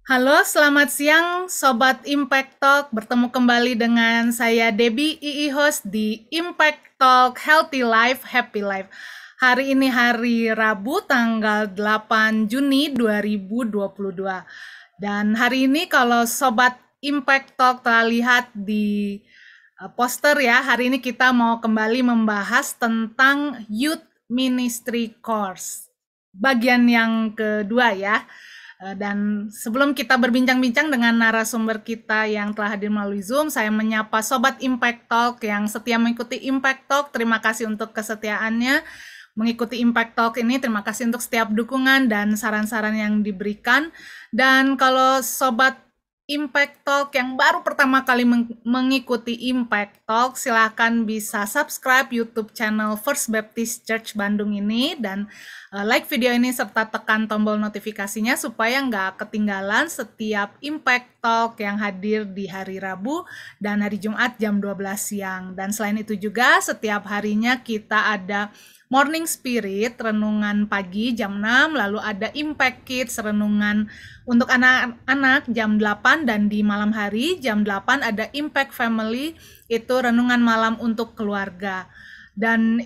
Halo, selamat siang Sobat Impact Talk. Bertemu kembali dengan saya Debbie II host di Impact Talk Healthy Life, Happy Life. Hari ini hari Rabu tanggal 8 Juni 2022. Dan hari ini kalau Sobat Impact Talk telah lihat di poster ya, hari ini kita mau kembali membahas tentang Youth Ministry Course. Bagian yang kedua ya. Dan sebelum kita berbincang-bincang dengan narasumber kita yang telah hadir melalui Zoom, saya menyapa Sobat Impact Talk yang setia mengikuti Impact Talk. Terima kasih untuk kesetiaannya mengikuti Impact Talk ini. Terima kasih untuk setiap dukungan dan saran-saran yang diberikan. Dan kalau Sobat Impact Talk yang baru pertama kali mengikuti Impact Talk, silakan bisa subscribe YouTube channel First Baptist Church Bandung ini dan like video ini serta tekan tombol notifikasinya supaya nggak ketinggalan setiap Impact Talk yang hadir di hari Rabu dan hari Jumat jam 12 siang. Dan selain itu juga setiap harinya kita ada Morning Spirit, renungan pagi jam 6, lalu ada Impact Kids, renungan untuk anak-anak jam 8, dan di malam hari jam 8 ada Impact Family, itu renungan malam untuk keluarga. Dan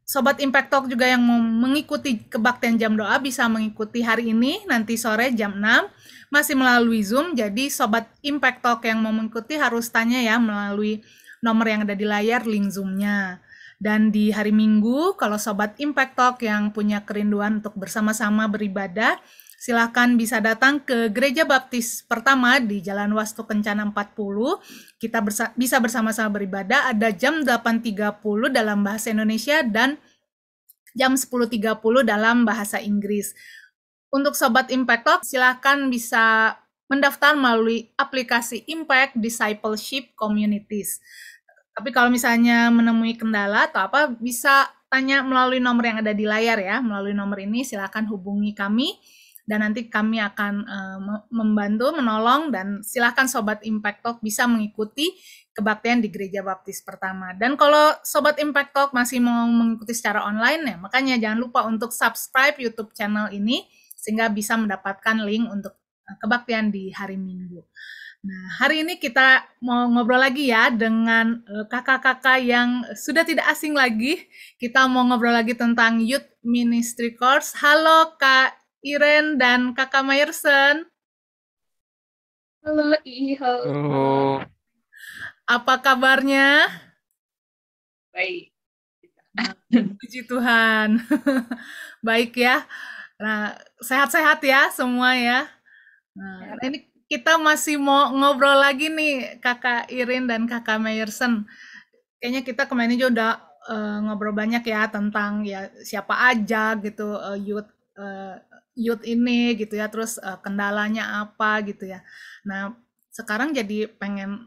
Sobat Impact Talk juga yang mau mengikuti kebaktian jam doa bisa mengikuti hari ini, nanti sore jam 6, masih melalui Zoom. Jadi Sobat Impact Talk yang mau mengikuti harus tanya ya melalui nomor yang ada di layar, link Zoom-nya. Dan di hari Minggu, kalau Sobat Impact Talk yang punya kerinduan untuk bersama-sama beribadah, silakan bisa datang ke Gereja Baptis Pertama di Jalan Wastu Kencana 40. Kita bisa bersama-sama beribadah, ada jam 8.30 dalam bahasa Indonesia dan jam 10.30 dalam bahasa Inggris. Untuk Sobat Impact Talk, silakan bisa mendaftar melalui aplikasi Impact Discipleship Communities. Tapi kalau misalnya menemui kendala atau apa, bisa tanya melalui nomor yang ada di layar ya. Melalui nomor ini silakan hubungi kami dan nanti kami akan membantu, menolong, dan silakan Sobat Impact Talk bisa mengikuti kebaktian di Gereja Baptis Pertama. Dan kalau Sobat Impact Talk masih mau mengikuti secara online ya, makanya jangan lupa untuk subscribe YouTube channel ini sehingga bisa mendapatkan link untuk kebaktian di hari Minggu. Nah, hari ini kita mau ngobrol lagi ya dengan kakak-kakak yang sudah tidak asing lagi. Kita mau ngobrol lagi tentang Youth Ministry Course. Halo Kak Iren dan Kakak Mayerson. Halo, halo. Oh, Apa kabarnya? Baik. Nah, puji Tuhan. Baik ya. Nah, sehat-sehat ya semua ya. Nah, Ya. ini kita masih mau ngobrol lagi nih Kakak Irin dan Kakak Mayerson. Kayaknya kita kemarin juga udah ngobrol banyak ya tentang ya siapa aja gitu eh, youth ini gitu ya, terus kendalanya apa gitu ya. Nah, sekarang jadi pengen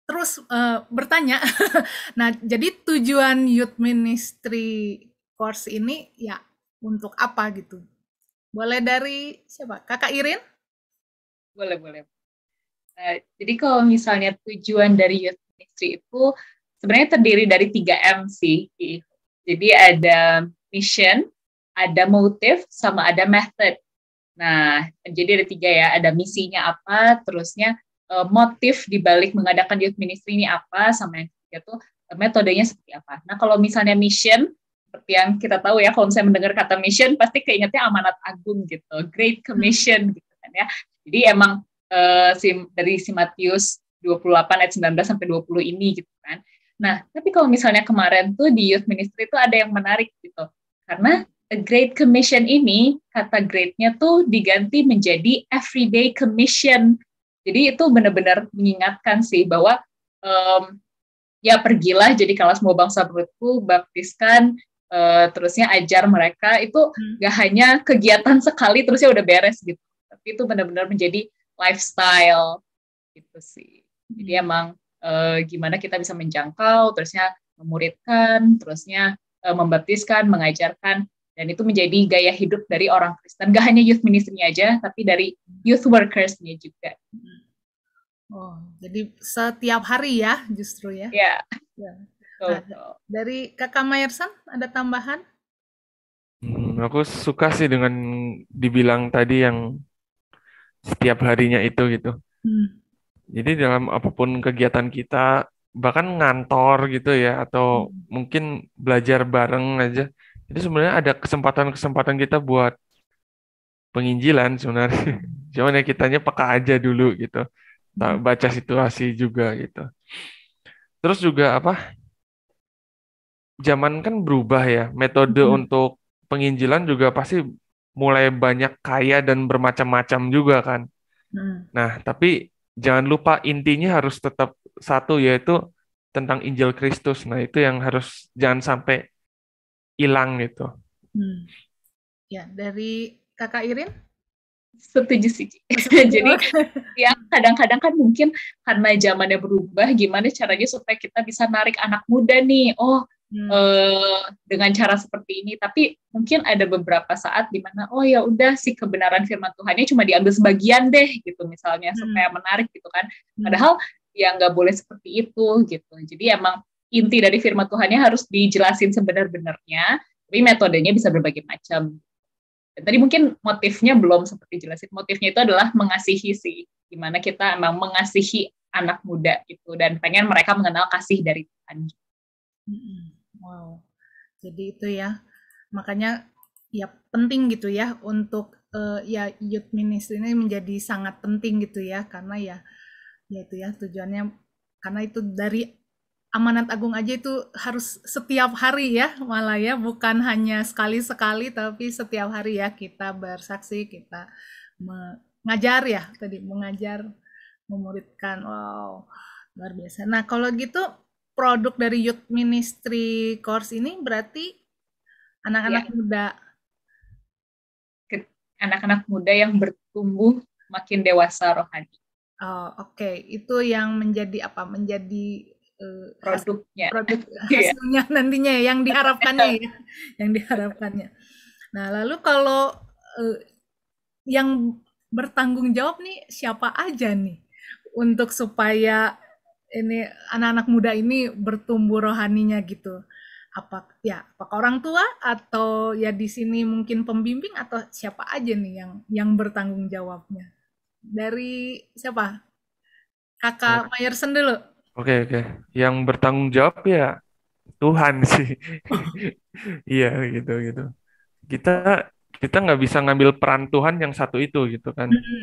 terus bertanya. Nah, jadi tujuan youth ministry course ini ya untuk apa gitu? Boleh dari siapa? Kakak Irin? Boleh, boleh. Jadi kalau misalnya tujuan dari Youth Ministry itu sebenarnya terdiri dari 3M sih. Jadi ada mission, ada motive, sama ada method. Nah, jadi ada 3 ya. Ada misinya apa, terusnya motif dibalik mengadakan Youth Ministry ini apa, sama yang ketiga tuh metodenya seperti apa. Nah, kalau misalnya mission, seperti yang kita tahu ya, kalau saya mendengar kata mission, pasti keingetnya amanat agung gitu, Great Commission gitu kan ya. Jadi emang dari si Matius 28 ayat 19 sampai 20 ini gitu kan. Nah, tapi kalau misalnya kemarin tuh di Youth Ministry itu ada yang menarik gitu. Karena A Great Commission ini, kata great-nya tuh diganti menjadi Everyday Commission. Jadi itu benar-benar mengingatkan sih bahwa ya pergilah jadi jadikanlah semua bangsa berikutku, baptiskan, terusnya ajar mereka, itu gak hanya kegiatan sekali terusnya udah beres gitu. Tapi itu benar-benar menjadi lifestyle gitu sih. Jadi emang gimana kita bisa menjangkau, terusnya memuridkan, terusnya membaptiskan, mengajarkan, dan itu menjadi gaya hidup dari orang Kristen. Gak hanya youth ministry-nya aja, tapi dari youth workers-nya juga. Oh, jadi setiap hari ya justru ya. Ya, Ya. betul, Nah, betul. dari Kakak Mayerson ada tambahan? aku suka sih dengan dibilang tadi yang setiap harinya itu gitu. Hmm. Jadi dalam apapun kegiatan kita, bahkan ngantor gitu ya, atau Hmm. mungkin belajar bareng aja. Jadi sebenarnya ada kesempatan-kesempatan kita buat penginjilan sebenarnya. Cuman ya kitanya peka aja dulu gitu. Hmm. Baca situasi juga gitu. Terus juga apa? Zaman kan berubah ya. Metode Hmm. untuk penginjilan juga pasti mulai banyak kaya dan bermacam-macam juga kan. Hmm. Nah, tapi jangan lupa intinya harus tetap satu, yaitu tentang Injil Kristus. Nah, itu yang harus jangan sampai hilang gitu. Hmm. Ya, dari Kakak Irin? Setuju sih, Ci. Setuju. Jadi ya kadang-kadang kan mungkin karena zamannya berubah, gimana caranya supaya kita bisa narik anak muda nih, Hmm. dengan cara seperti ini. Tapi mungkin ada beberapa saat di mana ya udah si kebenaran firman Tuhannya cuma diambil sebagian deh gitu misalnya supaya Hmm. menarik gitu kan. Hmm. Padahal ya nggak boleh seperti itu gitu. Jadi emang inti dari firman Tuhannya harus dijelasin sebenar-benarnya, tapi metodenya bisa berbagai macam. Dan tadi mungkin motifnya belum seperti jelasin. Motifnya itu adalah mengasihi sih. Gimana kita emang mengasihi anak muda gitu. Dan pengen mereka mengenal kasih dari Tuhan. Hmm. Wow. Jadi itu ya. Makanya ya penting gitu ya untuk ya youth ministry ini menjadi sangat penting gitu ya karena ya itu ya tujuannya karena itu dari amanat agung aja itu harus setiap hari ya malah ya bukan hanya sekali-sekali tapi setiap hari ya kita bersaksi kita mengajar ya tadi mengajar memuridkan wow luar biasa. Nah kalau gitu produk dari youth ministry course ini berarti anak-anak Ya, muda. anak-anak muda yang bertumbuh makin dewasa rohani. Oh, oke. Itu yang menjadi apa? Menjadi Produknya. produk Iya. hasilnya nantinya ya, yang diharapkannya ya, yang diharapkannya. Nah, lalu kalau yang bertanggung jawab nih siapa aja nih untuk supaya ini anak-anak muda ini bertumbuh rohaninya gitu? Apakah orang tua atau ya di sini mungkin pembimbing atau siapa aja nih yang bertanggung jawabnya? Dari siapa? Eh, Kakak Mayerson dulu. Oke, oke. Yang bertanggung jawab ya Tuhan sih. Iya, gitu, gitu. Kita kita nggak bisa ngambil peran Tuhan yang satu itu gitu kan. Oke.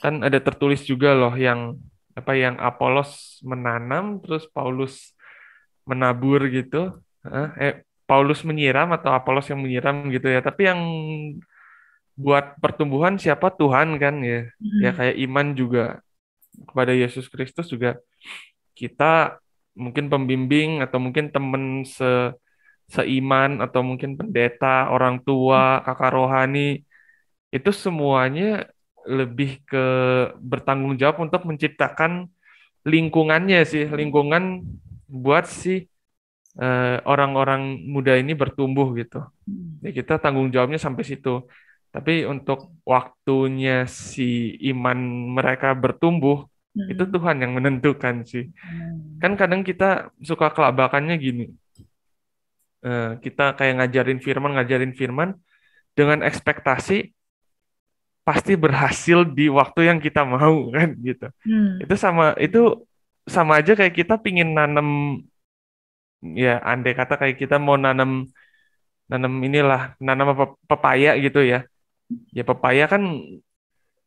Kan ada tertulis juga loh yang apa yang Apolos menanam terus Paulus menabur gitu. Paulus menyiram atau Apolos yang menyiram gitu ya. Tapi yang buat pertumbuhan siapa Tuhan kan ya. Ya Mhm. kayak iman juga kepada Yesus Kristus juga kita mungkin pembimbing atau mungkin temen seiman atau mungkin pendeta, orang tua, kakak rohani itu semuanya lebih ke bertanggung jawab untuk menciptakan lingkungannya sih, lingkungan buat si orang-orang muda ini bertumbuh gitu. Mhm. Ya, kita tanggung jawabnya sampai situ. Tapi untuk waktunya si iman mereka bertumbuh, itu Mhm. Tuhan yang menentukan sih. Kan Mhm. kadang kita suka kelabakannya gini. Kita kayak ngajarin firman dengan ekspektasi pasti berhasil di waktu yang kita mau kan gitu. Mhm. Itu sama aja kayak kita pingin nanam ya andai kata kayak kita mau nanam nanam inilah nanam apa pepaya gitu ya. Ya pepaya kan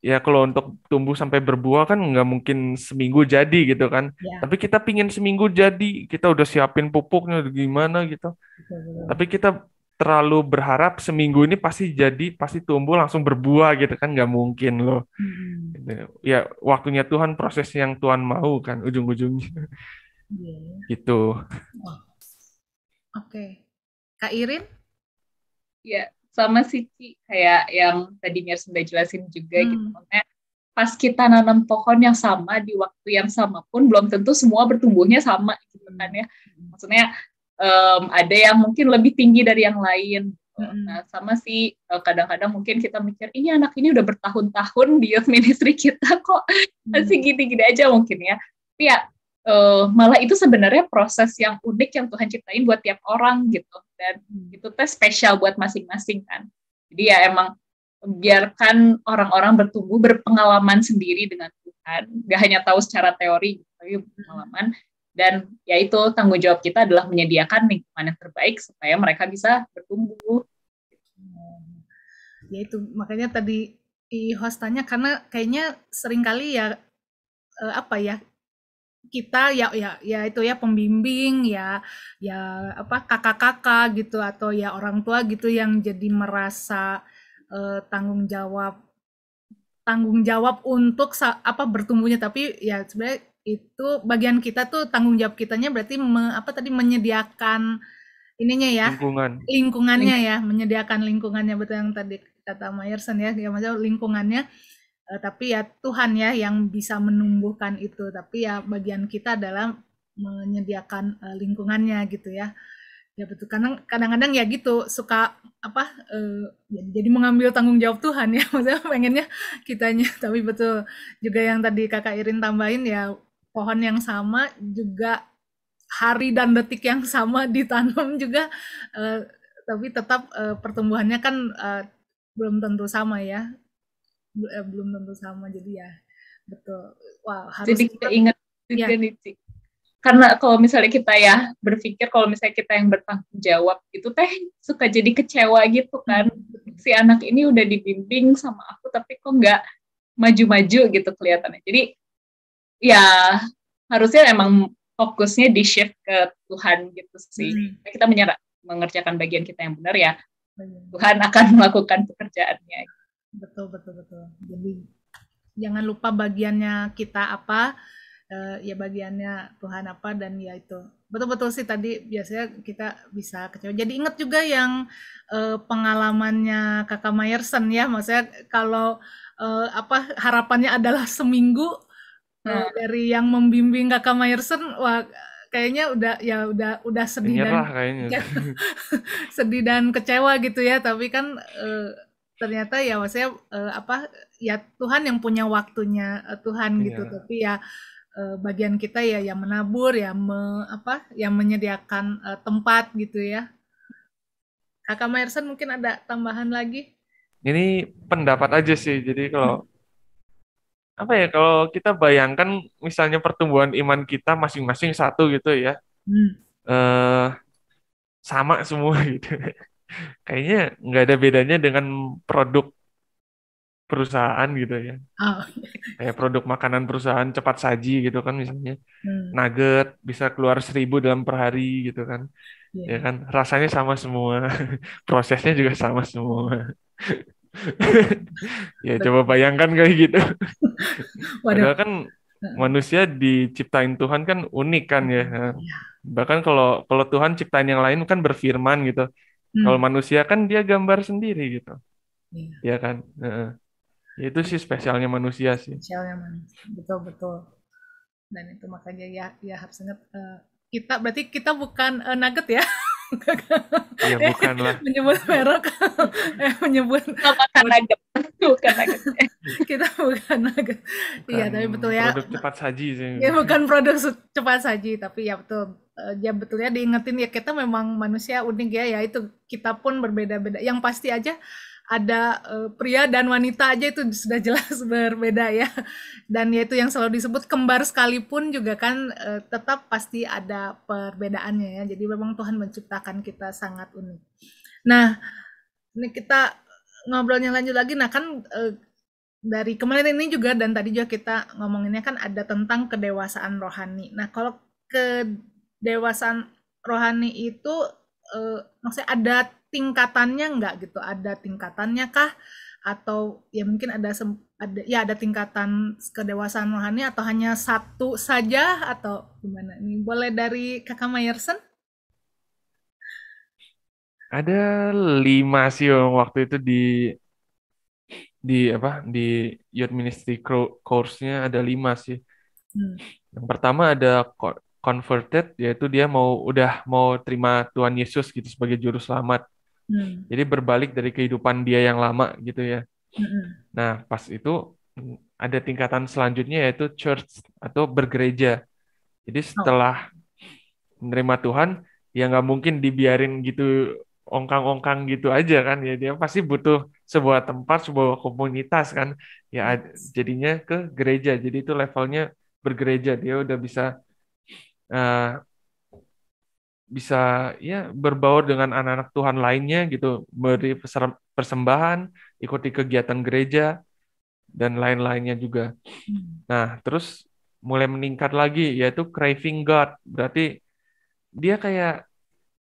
ya kalau untuk tumbuh sampai berbuah kan nggak mungkin seminggu jadi gitu kan. Ya, Tapi kita pingin seminggu jadi, kita udah siapin pupuknya udah gimana gitu. betul betul. Tapi kita terlalu berharap seminggu ini pasti jadi, pasti tumbuh langsung berbuah gitu kan nggak mungkin loh. Mhm. Gitu. Ya waktunya Tuhan, proses yang Tuhan mau kan ujung-ujungnya Iya ya. gitu. Oh, oke. Kak Irin? Ya, sama sih, Ci. Kayak yang tadi Mir sudah jelasin juga gitu. Hmm. Maksudnya pas kita nanam pohon yang sama di waktu yang sama pun belum tentu semua bertumbuhnya sama gitu kan ya. Maksudnya ada yang mungkin lebih tinggi dari yang lain. Nah, Mhm. sama sih kadang-kadang mungkin kita mikir ini anak ini udah bertahun-tahun di youth ministry kita kok Mhm. masih gini-gini aja mungkin ya. Tapi ya malah itu sebenarnya proses yang unik yang Tuhan ciptain buat tiap orang gitu. Dan Mhm. itu tes spesial buat masing-masing kan. Jadi ya emang biarkan orang-orang bertumbuh, berpengalaman sendiri dengan Tuhan, gak hanya tahu secara teori, tapi pengalaman. Dan ya itu tanggung jawab kita adalah menyediakan lingkungan yang terbaik supaya mereka bisa bertumbuh. Ya itu makanya tadi host tanya karena kayaknya seringkali ya apa ya kita ya itu ya pembimbing ya apa kakak-kakak gitu atau ya orang tua gitu yang jadi merasa tanggung jawab untuk apa bertumbuhnya, tapi ya sebenarnya itu bagian kita tuh tanggung jawab kitanya berarti apa tadi menyediakan ininya ya lingkungannya ya, menyediakan lingkungannya, betul yang tadi kata Myerson ya maksudnya lingkungannya. Tapi ya Tuhan ya yang bisa menumbuhkan itu, tapi ya bagian kita adalah menyediakan lingkungannya gitu ya. Ya betul, karena kadang-kadang ya gitu suka apa jadi mengambil tanggung jawab Tuhan ya, maksudnya pengennya kitanya, tapi betul juga yang tadi Kakak Irin tambahin ya, pohon yang sama juga hari dan detik yang sama ditanam juga, tapi tetap pertumbuhannya kan belum tentu sama ya, belum tentu sama, jadi ya betul. Wah, harus jadi kita ingat juga ya. nih Ci. Karena kalau misalnya kita ya berpikir kalau misalnya kita yang bertanggung jawab itu suka jadi kecewa gitu kan, si anak ini udah dibimbing sama aku tapi kok nggak maju-maju gitu kelihatannya. Jadi ya harusnya emang fokusnya di shift ke Tuhan gitu sih. Kita mengerjakan bagian kita yang benar ya, Tuhan akan melakukan pekerjaannya. Betul. Jadi jangan lupa bagiannya kita apa, ya bagiannya Tuhan apa, dan ya itu betul sih tadi biasanya kita bisa kecewa. Jadi ingat juga yang pengalamannya Kakak Myerson ya, maksudnya kalau apa harapannya adalah seminggu dari yang membimbing Kakak Myerson, wah kayaknya udah sedih menyerah dan kayaknya. sedih dan kecewa gitu ya, tapi kan ternyata ya maksudnya apa ya Tuhan yang punya waktunya Tuhan gitu, tapi ya bagian kita ya menabur ya menyediakan tempat gitu ya. Kakak Myerson mungkin ada tambahan lagi? Ini pendapat aja sih. Jadi kalau apa ya, kalau kita bayangkan misalnya pertumbuhan iman kita masing-masing satu gitu ya, sama semua gitu. Kayaknya nggak ada bedanya dengan produk perusahaan gitu ya. Kayak produk makanan perusahaan cepat saji gitu kan, misalnya nugget bisa keluar 1.000 dalam per hari gitu kan. Ya kan, rasanya sama semua. Prosesnya juga sama semua. Ya coba bayangkan kayak gitu. Padahal kan manusia diciptain Tuhan kan unik kan ya. Bahkan kalau Tuhan ciptain yang lain kan berfirman gitu. Kalau manusia kan dia gambar sendiri gitu. Ya kan. Ya itu sih spesialnya manusia sih. Spesialnya manusia, betul. Dan itu makanya ya harus ingat kita berarti kita bukan nugget ya. Iya bukan lah. Menyebut merek, menyebut makan nugget, bukan nugget. Kita bukan nugget. Iya, tapi betul ya. Produk cepat saji sih. Ya bukan produk cepat saji, tapi ya betul. Ya betulnya diingetin ya kita memang manusia unik ya itu kita pun berbeda-beda. Yang pasti aja ada pria dan wanita aja itu sudah jelas berbeda ya. Dan yaitu yang selalu disebut kembar sekalipun juga kan tetap pasti ada perbedaannya ya. Jadi memang Tuhan menciptakan kita sangat unik. Nah, ini kita ngobrolnya lanjut lagi. Nah kan dari kemarin ini juga dan tadi juga kita ngomonginnya kan ada tentang kedewasaan rohani. Nah kalau kedewasaan rohani itu maksudnya ada tingkatannya nggak gitu? Ada tingkatannya kah? Atau ya mungkin ada tingkatan kedewasaan rohani atau hanya satu saja atau gimana? Ini boleh dari Kakak Myerson? Ada 5 sih waktu itu di Youth Ministry course-nya ada 5 sih. Yang pertama ada converted, yaitu dia udah mau terima Tuhan Yesus gitu sebagai juru selamat. Jadi berbalik dari kehidupan dia yang lama gitu ya. Nah pas itu ada tingkatan selanjutnya yaitu church atau bergereja. Jadi setelah menerima Tuhan ya nggak mungkin dibiarin gitu ongkang-ongkang gitu aja kan ya, dia pasti butuh sebuah tempat, sebuah komunitas kan ya, jadinya ke gereja, jadi itu levelnya bergereja, dia udah bisa eh, bisa ya berbaur dengan anak-anak Tuhan lainnya gitu, beri persembahan, ikuti kegiatan gereja dan lain-lainnya juga. Nah, terus mulai meningkat lagi yaitu craving God. Berarti dia kayak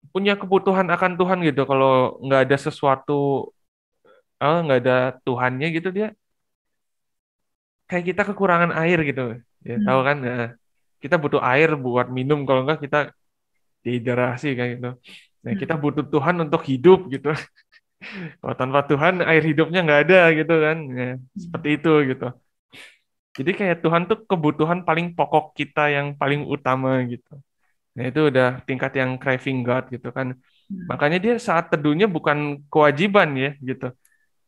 punya kebutuhan akan Tuhan gitu. Kalau nggak ada sesuatu, nggak ada Tuhannya gitu, dia kayak kita kekurangan air gitu. Ya, tahu kan? Nah, kita butuh air buat minum, kalau nggak kita dehidrasi kayak gitu. Nah, kita butuh Tuhan untuk hidup gitu. Kalau tanpa Tuhan air hidupnya nggak ada gitu kan. Ya, seperti itu gitu. Jadi kayak Tuhan tuh kebutuhan paling pokok kita yang paling utama gitu. Nah, itu udah tingkat yang craving God gitu kan. Makanya dia saat teduhnya bukan kewajiban ya gitu.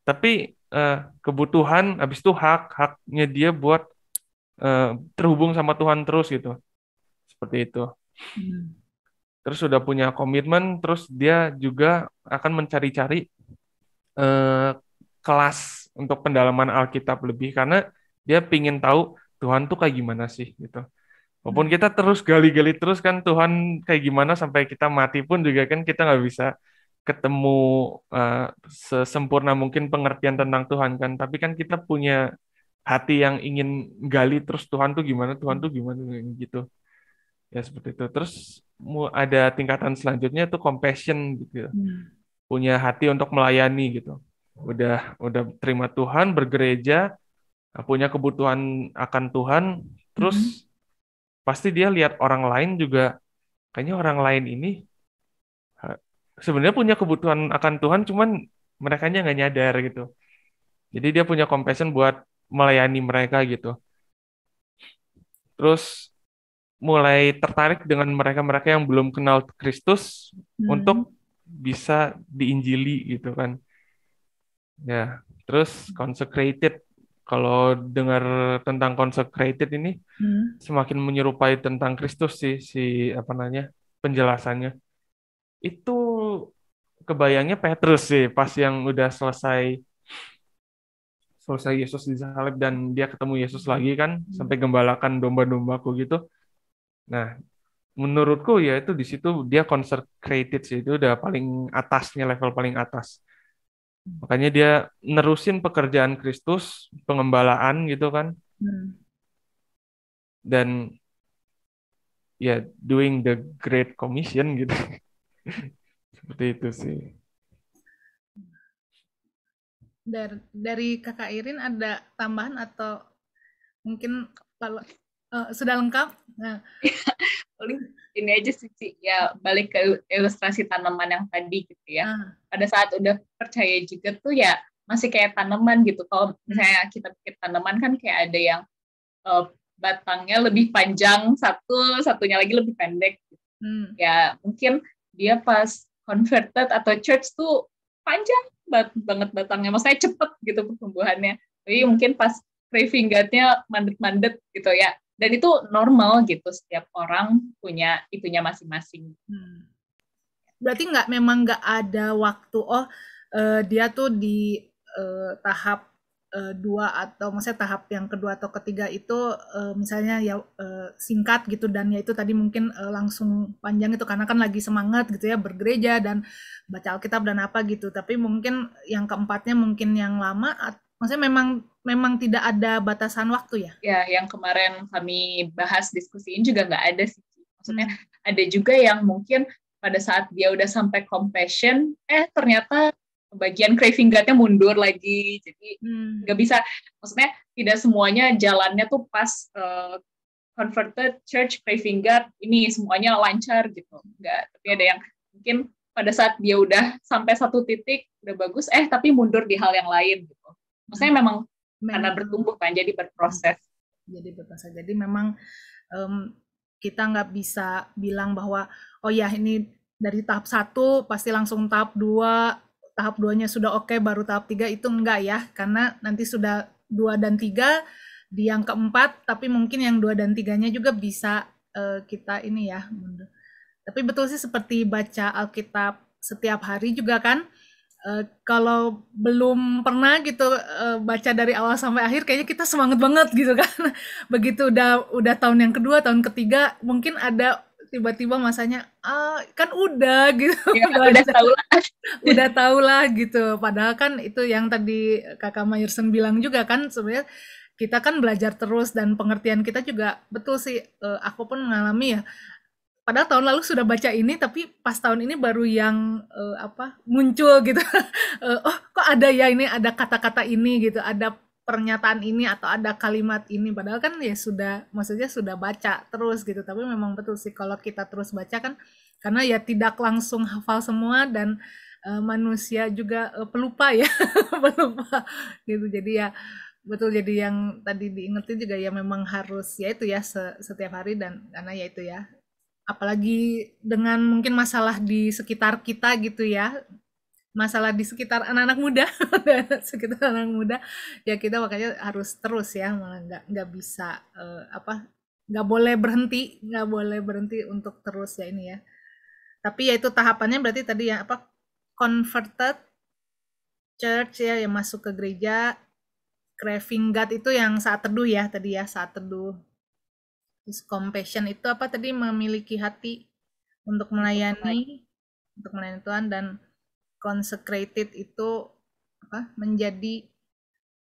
Tapi eh, kebutuhan, habis itu haknya dia buat eh, terhubung sama Tuhan terus gitu. Seperti itu. Terus sudah punya komitmen, terus dia juga akan mencari-cari eh, kelas untuk pendalaman Alkitab lebih, karena dia pingin tahu Tuhan tuh kayak gimana sih gitu. Walaupun kita terus gali-gali terus kan Tuhan kayak gimana sampai kita mati pun juga kan kita nggak bisa ketemu eh, sesempurna mungkin pengertian tentang Tuhan kan. Tapi kan kita punya hati yang ingin gali terus Tuhan tuh gimana gitu. Ya seperti itu. Terus ada tingkatan selanjutnya tuh compassion gitu. Punya hati untuk melayani gitu. Udah terima Tuhan, bergereja, punya kebutuhan akan Tuhan, terus pasti dia lihat orang lain juga, kayaknya orang lain ini ha- sebenarnya punya kebutuhan akan Tuhan, cuman mereka nggak nyadar gitu. Jadi dia punya compassion buat melayani mereka gitu. Terus mulai tertarik dengan mereka-mereka yang belum kenal Kristus untuk bisa diinjili gitu kan. Ya, terus consecrated. Kalau dengar tentang consecrated ini semakin menyerupai tentang Kristus sih, si apa namanya, penjelasannya. Itu kebayangnya Petrus sih pas yang udah selesai selesai Yesus disalib dan dia ketemu Yesus lagi kan, sampai gembalakan domba-dombaku gitu. Nah, menurutku ya itu di situ dia consecrated sih, itu udah paling atasnya, level paling atas. Makanya dia nerusin pekerjaan Kristus, pengembalaan gitu kan, dan ya doing the Great Commission gitu. Seperti itu sih. Dari Kakak Irin ada tambahan atau mungkin kalau sudah lengkap? Nah, Paling ini aja sih, ya balik ke ilustrasi tanaman yang tadi gitu ya. Pada saat udah percaya juga tuh ya masih kayak tanaman gitu. Kalau misalnya kita pikir tanaman kan kayak ada yang batangnya lebih panjang, satunya lagi lebih pendek. Ya mungkin dia pas converted atau church tuh panjang banget batangnya, maksudnya cepet gitu pertumbuhannya. Tapi mungkin pas craving God-nya mandet-mandet gitu ya. Dan itu normal gitu, setiap orang punya itunya masing-masing. Berarti memang nggak ada waktu, dia tuh di tahap 2 atau maksudnya tahap yang kedua atau ketiga itu misalnya ya singkat gitu, dan ya itu tadi mungkin langsung panjang itu karena kan lagi semangat gitu ya bergereja dan baca Alkitab dan apa gitu. Tapi mungkin yang keempatnya mungkin yang lama, maksudnya memang tidak ada batasan waktu ya? Ya, yang kemarin kami bahas diskusiin juga nggak ada sih. Maksudnya ada juga yang mungkin pada saat dia udah sampai compassion, ternyata bagian craving God-nya mundur lagi. Jadi nggak bisa, maksudnya tidak semuanya jalannya tuh pas converted church craving God ini semuanya lancar gitu. Nggak, tapi ada yang mungkin pada saat dia udah sampai satu titik udah bagus, tapi mundur di hal yang lain gitu. Maksudnya memang karena bertumbuh kan, jadi berproses. Jadi memang kita nggak bisa bilang bahwa oh ya ini dari tahap 1 pasti langsung tahap 2, tahap 2-nya sudah oke, baru tahap 3, itu enggak ya, karena nanti sudah 2 dan 3 di yang keempat, tapi mungkin yang 2 dan 3-nya juga bisa kita ini ya. Tapi betul sih seperti baca Alkitab setiap hari juga kan. Kalau belum pernah gitu baca dari awal sampai akhir, kayaknya kita semangat banget gitu kan. Begitu udah tahun yang kedua, tahun ketiga, mungkin ada tiba-tiba masanya, kan udah gitu Ya, udah baca, tahu lah. udah tau lah gitu. Padahal kan itu yang tadi Kakak Mayerson bilang juga kan, sebenarnya kita kan belajar terus dan pengertian kita juga betul sih. Aku pun mengalami ya. Padahal tahun lalu sudah baca ini, tapi pas tahun ini baru yang muncul gitu. Oh, kok ada ya ini, ada kata-kata ini gitu, ada pernyataan ini atau ada kalimat ini. Padahal kan ya sudah, maksudnya sudah baca terus gitu. Tapi memang betul sih kalau kita terus baca kan, karena ya tidak langsung hafal semua dan manusia juga pelupa ya, pelupa gitu. Jadi ya betul, jadi yang tadi diingetin juga ya memang harus ya itu ya setiap hari, dan karena ya itu ya, apalagi dengan mungkin masalah di sekitar kita gitu ya, masalah di sekitar anak-anak muda, sekitar anak muda, ya kita makanya harus terus ya, malah nggak bisa nggak boleh berhenti, nggak boleh berhenti untuk terus ya ini ya. Tapi ya itu tahapannya berarti tadi ya converted church ya, yang masuk ke gereja, craving God itu yang saat teduh ya tadi ya, saat teduh. Terus compassion itu tadi, memiliki hati untuk melayani Tuhan, dan consecrated itu menjadi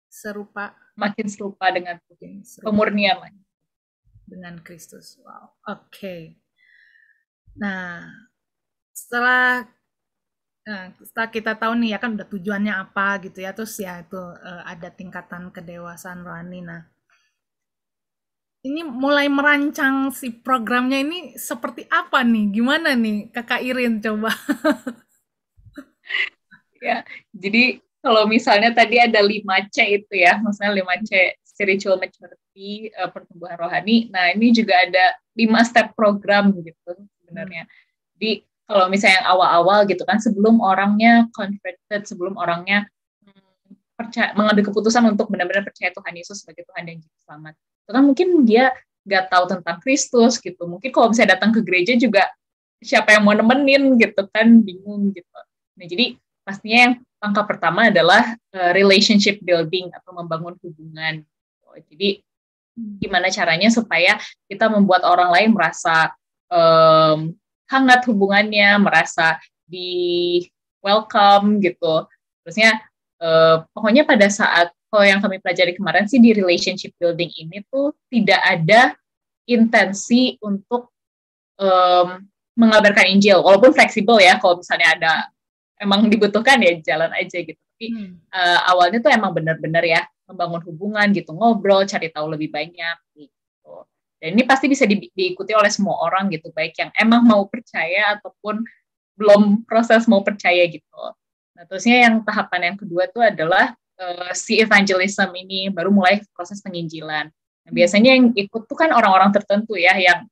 serupa, Makin serupa dengan pemurnian lagi dengan Kristus. Wow, oke. Nah, setelah kita tahu nih ya kan udah tujuannya apa gitu ya, terus ya itu ada tingkatan kedewasaan rohani. Nah, ini mulai merancang si programnya ini seperti apa nih? Gimana nih Kakak Irin, coba? ya. Jadi kalau misalnya tadi ada 5C itu ya, maksudnya 5C spiritual maturity, pertumbuhan rohani. Nah, ini juga ada 5 step program gitu sebenarnya. Jadi kalau misalnya yang awal-awal gitu kan, sebelum orangnya converted, sebelum orangnya percaya, mengambil keputusan untuk benar-benar percaya Tuhan Yesus sebagai Tuhan dan Juru Selamat. Itu kan mungkin dia nggak tahu tentang Kristus gitu. Mungkin kalau misalnya datang ke gereja juga siapa yang mau nemenin gitu kan, bingung gitu. Nah, jadi pastinya yang langkah pertama adalah relationship building atau membangun hubungan. Jadi gimana caranya supaya kita membuat orang lain merasa hangat hubungannya, merasa di welcome gitu. Terusnya pokoknya pada saat kalau yang kami pelajari kemarin sih di relationship building ini tuh tidak ada intensi untuk mengabarkan Injil, walaupun fleksibel ya, kalau misalnya ada emang dibutuhkan ya jalan aja gitu. Tapi awalnya tuh emang benar-benar ya membangun hubungan gitu, ngobrol, cari tahu lebih banyak gitu. Dan ini pasti bisa diikuti oleh semua orang gitu, baik yang emang mau percaya ataupun belum proses mau percaya gitu. Nah, terusnya yang tahapan yang kedua itu adalah si evangelism ini, baru mulai proses penginjilan. Nah, biasanya yang ikut tuh kan orang-orang tertentu ya, yang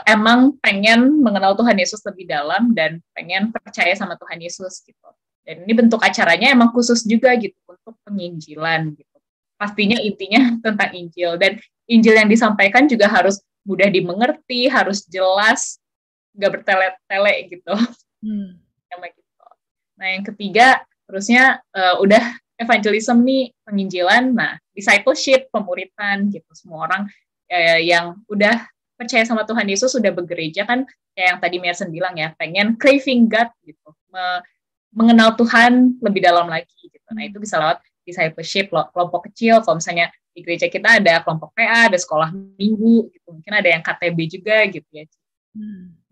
emang pengen mengenal Tuhan Yesus lebih dalam dan pengen percaya sama Tuhan Yesus gitu. Dan ini bentuk acaranya emang khusus juga gitu untuk penginjilan gitu. Pastinya intinya tentang Injil, dan Injil yang disampaikan juga harus mudah dimengerti, harus jelas, nggak bertele-tele gitu. Nah, yang ketiga terusnya udah evangelism nih, penginjilan. Nah, discipleship, pemuritan gitu. Semua orang yang udah percaya sama Tuhan Yesus, sudah bergereja kan, kayak yang tadi Mayerson bilang ya, pengen craving God gitu, mengenal Tuhan lebih dalam lagi gitu. Nah, itu bisa lewat discipleship, kelompok kecil. Kalau misalnya di gereja kita ada kelompok PA, ada sekolah minggu gitu, mungkin ada yang KTB juga gitu ya.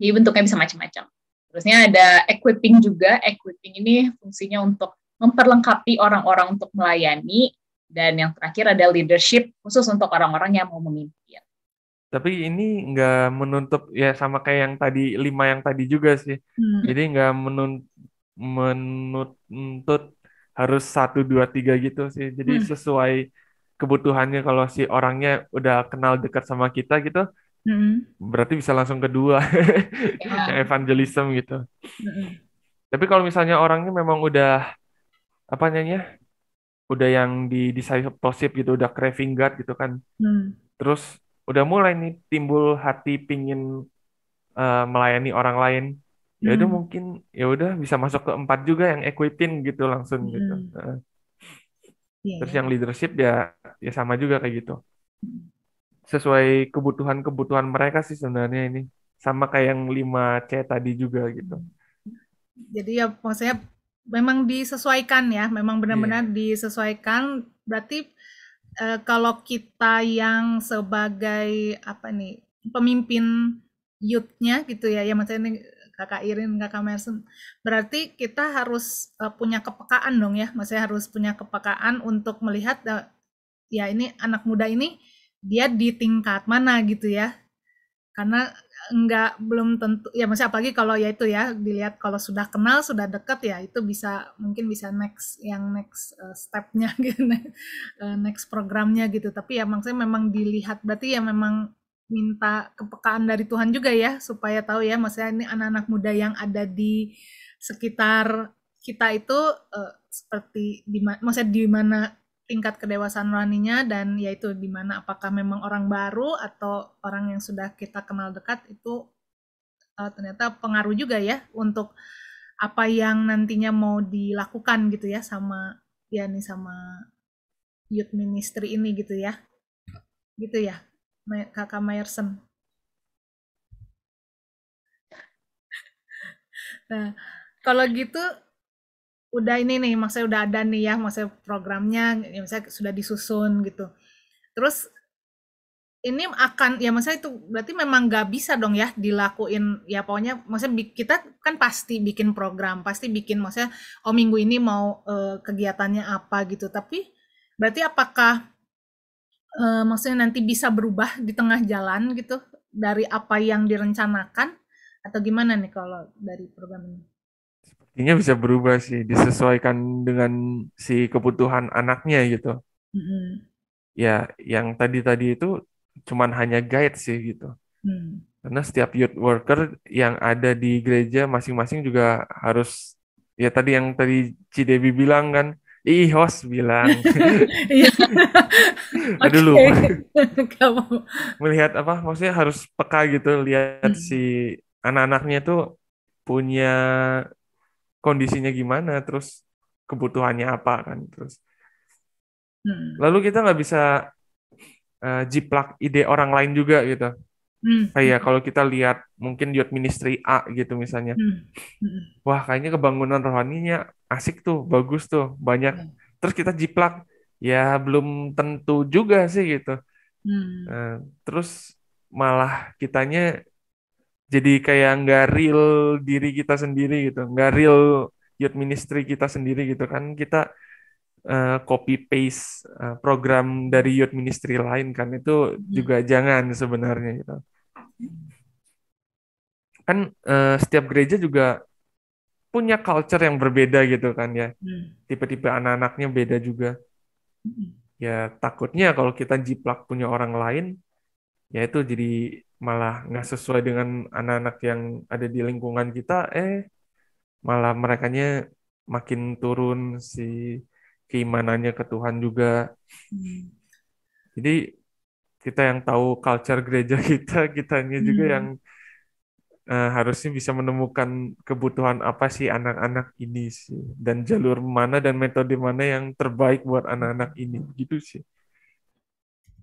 Jadi bentuknya bisa macam-macam. Terusnya ada equipping juga. Equipping ini fungsinya untuk memperlengkapi orang-orang untuk melayani, dan yang terakhir ada leadership, khusus untuk orang-orang yang mau memimpin. Tapi ini nggak menuntut ya, sama kayak yang tadi 5 yang tadi juga sih. Jadi nggak menuntut harus 1, 2, 3 gitu sih. Jadi sesuai kebutuhannya. Kalau si orangnya udah kenal dekat sama kita gitu, berarti bisa langsung kedua, yang evangelism gitu. Tapi kalau misalnya orangnya memang udah apa namanya, udah yang di discipleship gitu, udah craving God gitu kan, terus udah mulai nih timbul hati pingin melayani orang lain, Ya udah mungkin ya udah bisa masuk ke 4 juga yang equipping gitu langsung gitu. Iya Terus ya. yang leadership ya sama juga kayak gitu. Sesuai kebutuhan-kebutuhan mereka sih sebenarnya ini. Sama kayak yang 5C tadi juga gitu. Jadi ya maksudnya memang disesuaikan ya, memang benar-benar Iya. disesuaikan. Berarti kalau kita yang sebagai apa nih pemimpin youth-nya gitu ya, ya maksudnya ini Kakak Irin, Kakak Mersen, berarti kita harus punya kepekaan dong ya, maksudnya harus punya kepekaan untuk melihat ya ini anak muda ini dia di tingkat mana gitu ya, karena belum tentu ya maksudnya apalagi kalau ya itu ya dilihat kalau sudah kenal sudah dekat ya itu bisa mungkin bisa next stepnya gitu next programnya gitu tapi ya maksudnya memang dilihat berarti ya memang minta kepekaan dari Tuhan juga ya supaya tahu ya maksudnya ini anak-anak muda yang ada di sekitar kita itu seperti maksudnya di mana tingkat kedewasaan rohaninya dan yaitu di mana apakah memang orang baru atau orang yang sudah kita kenal dekat itu ternyata pengaruh juga ya untuk apa yang nantinya mau dilakukan gitu ya sama ya nih sama youth ministry ini gitu ya Kakak Mayerson. Nah kalau gitu udah ini nih maksudnya udah ada nih ya maksudnya programnya ya misalnya sudah disusun gitu terus ini akan ya maksudnya itu berarti memang nggak bisa dong ya dilakuin ya pokoknya maksudnya kita kan pasti bikin program pasti bikin maksudnya oh minggu ini mau kegiatannya apa gitu tapi berarti apakah maksudnya nanti bisa berubah di tengah jalan gitu dari apa yang direncanakan atau gimana nih kalau dari program ini? Sepertinya bisa berubah sih, disesuaikan dengan si kebutuhan anaknya gitu. Mm-mm. Ya, yang tadi-tadi itu cuman hanya guide sih gitu. Hmm. Karena setiap youth worker yang ada di gereja masing-masing juga harus, ya tadi yang tadi Cidebi bilang kan, host bilang, Iya. aduh Oke. lupa, Kamu. melihat apa, maksudnya harus peka gitu, lihat si Mm. anak-anaknya tuh punya kondisinya gimana, terus kebutuhannya apa kan, terus. Hmm. Lalu kita nggak bisa jiplak ide orang lain juga gitu. Hmm. Kayak kalau kita lihat mungkin youth ministry A gitu misalnya. Hmm. Hmm. Wah, kayaknya kebangunan rohaninya asik tuh, bagus tuh, banyak. Ya. Terus kita jiplak, ya belum tentu juga sih gitu. Hmm. Eh, terus malah kitanya jadi kayak nggak real diri kita sendiri gitu, nggak real youth ministry kita sendiri gitu kan. Kita copy paste program dari youth ministry lain kan itu Hmm. juga jangan sebenarnya gitu. Kan setiap gereja juga punya culture yang berbeda gitu kan ya. Hmm. Tipe-tipe anak-anaknya beda juga. Hmm. Ya takutnya kalau kita jiplak punya orang lain, ya itu jadi malah nggak sesuai dengan anak-anak yang ada di lingkungan kita, malah merekanya makin turun si keimanannya ke Tuhan juga. Hmm. Jadi kita yang tahu culture gereja kita, kitanya juga yang Hmm. harusnya bisa menemukan kebutuhan apa sih anak-anak ini sih, dan jalur mana dan metode mana yang terbaik buat anak-anak ini, gitu sih.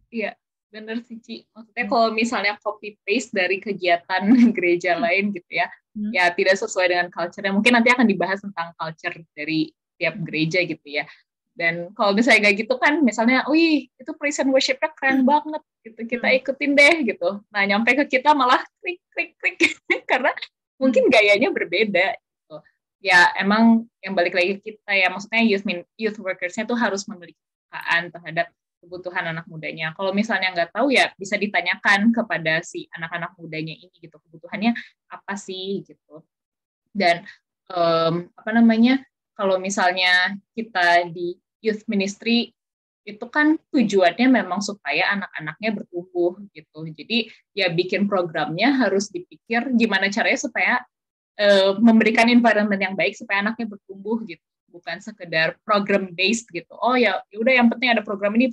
Iya, bener sih, Ci. Maksudnya kalau misalnya copy paste dari kegiatan gereja lain gitu ya, Hmm. ya tidak sesuai dengan culture-nya. Mungkin nanti akan dibahas tentang culture dari tiap gereja gitu ya. Dan kalau misalnya kayak gitu kan, misalnya, wih, itu praise and worship-nya keren banget, gitu. Kita ikutin deh, gitu. Nah, nyampe ke kita malah krik, krik, krik. Karena mungkin gayanya berbeda. Gitu. Ya, emang yang balik lagi kita ya, maksudnya youth workers-nya tuh harus memiliki kepekaan terhadap kebutuhan anak mudanya. Kalau misalnya nggak tahu ya bisa ditanyakan kepada si anak-anak mudanya ini gitu, kebutuhannya apa sih gitu. Dan apa namanya, kalau misalnya kita di youth ministry itu kan tujuannya memang supaya anak-anaknya bertumbuh gitu. Jadi ya bikin programnya harus dipikir gimana caranya supaya memberikan environment yang baik supaya anaknya bertumbuh gitu, bukan sekedar program based gitu. Oh ya udah yang penting ada program ini